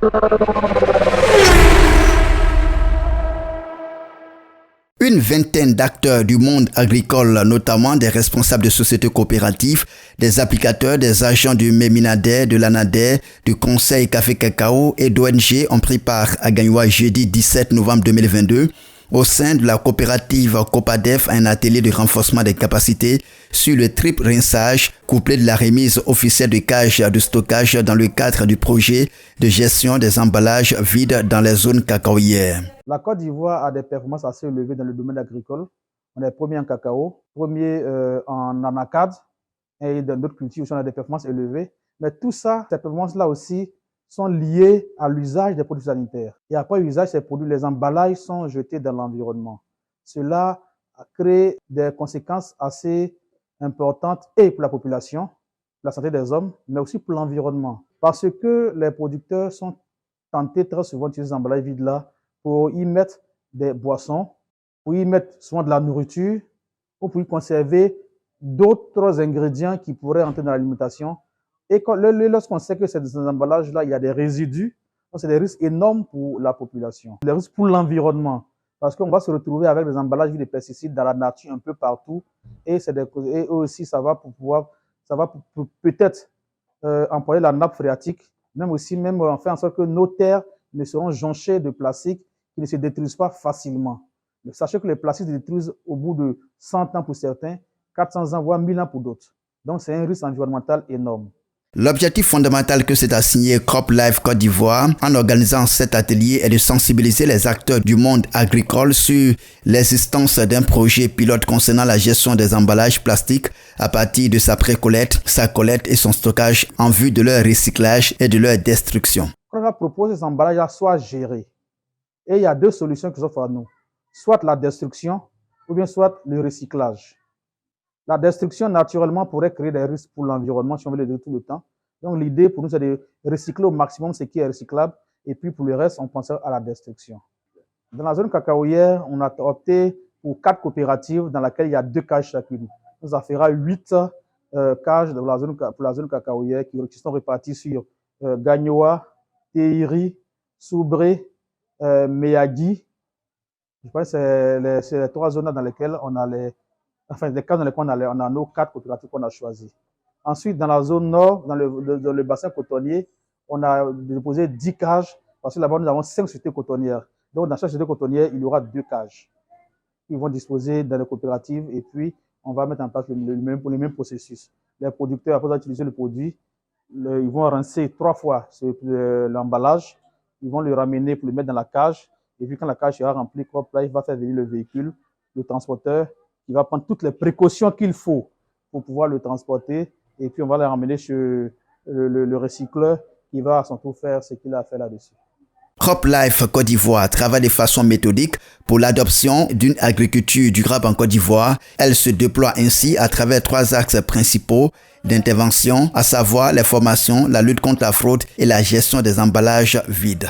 Une vingtaine d'acteurs du monde agricole, notamment des responsables de sociétés coopératives, des applicateurs, des agents du MEMINADER, de l'ANADER, du Conseil Café Cacao et d'ONG ont pris part à Gagnoa jeudi 17 novembre 2022 au sein de la coopérative Copadef à un atelier de renforcement des capacités sur le triple rinçage couplé de la remise officielle de cages de stockage dans le cadre du projet de gestion des emballages vides dans les zones cacaoyères. La Côte d'Ivoire a des performances assez élevées dans le domaine agricole. On est premier en cacao, premier en anacarde et dans d'autres cultures où on a des performances élevées. Mais tout ça, ces performances-là aussi, sont liées à l'usage des produits sanitaires. Et après l'usage de ces produits, les emballages sont jetés dans l'environnement. Cela crée des conséquences assez importantes et pour la population, la santé des hommes, mais aussi pour l'environnement. Parce que les producteurs sont tentés très souvent d'utiliser ces emballages vides-là pour y mettre des boissons, pour y mettre souvent de la nourriture, ou pour y conserver d'autres ingrédients qui pourraient entrer dans l'alimentation. Et lorsqu'on sait que ces emballages-là, il y a des résidus, c'est des risques énormes pour la population, des risques pour l'environnement, parce qu'on va se retrouver avec des emballages vides de pesticides dans la nature un peu partout, et aussi ça va peut-être empoisonner la nappe phréatique, même en faire en sorte que nos terres ne seront jonchées de plastique qui ne se détruisent pas facilement. Mais sachez que les plastiques se détruisent au bout de 100 ans pour certains, 400 ans, voire 1000 ans pour d'autres. Donc c'est un risque environnemental énorme. L'objectif fondamental que s'est assigné CropLife Côte d'Ivoire en organisant cet atelier est de sensibiliser les acteurs du monde agricole sur l'existence d'un projet pilote concernant la gestion des emballages plastiques à partir de sa pré-collecte, sa collecte et son stockage en vue de leur recyclage et de leur destruction. CropLife propose que ces emballages soient gérés. Et il y a deux solutions qui s'offrent à nous. Soit la destruction ou bien soit le recyclage. La destruction, naturellement, pourrait créer des risques pour l'environnement si on veut le dire tout le temps. Donc, l'idée pour nous, c'est de recycler au maximum ce qui est recyclable. Et puis, pour le reste, on pense à la destruction. Dans la zone cacaoyère, on a opté pour 4 coopératives dans lesquelles il y a 2 cages chacune. Ça fera 8 cages pour la zone cacaoyère qui sont réparties sur Gagnoa, Teiri, Soubré, Meyagui. Je pense que c'est les 3 zones dans lesquelles on a les cas dans lesquels on a nos 4 coopératives qu'on a choisies. Ensuite, dans la zone nord, dans le bassin cotonnier, on a déposé 10 cages, parce que là-bas, nous avons 5 sociétés cotonnières. Donc, dans chaque société cotonnière, il y aura 2 cages. Ils vont disposer dans les coopératives et puis on va mettre en place le même processus. Les producteurs, après avoir utilisé le produit, ils vont rincer 3 fois l'emballage, ils vont le ramener pour le mettre dans la cage, et puis quand la cage sera remplie, CropLife va faire venir le véhicule, le transporteur, qui va prendre toutes les précautions qu'il faut pour pouvoir le transporter, et puis on va le ramener chez le recycleur qui va à son tour faire ce qu'il a fait là-dessus. CropLife Côte d'Ivoire travaille de façon méthodique pour l'adoption d'une agriculture durable en Côte d'Ivoire. Elle se déploie ainsi à travers 3 axes principaux d'intervention, à savoir les formations, la lutte contre la fraude et la gestion des emballages vides.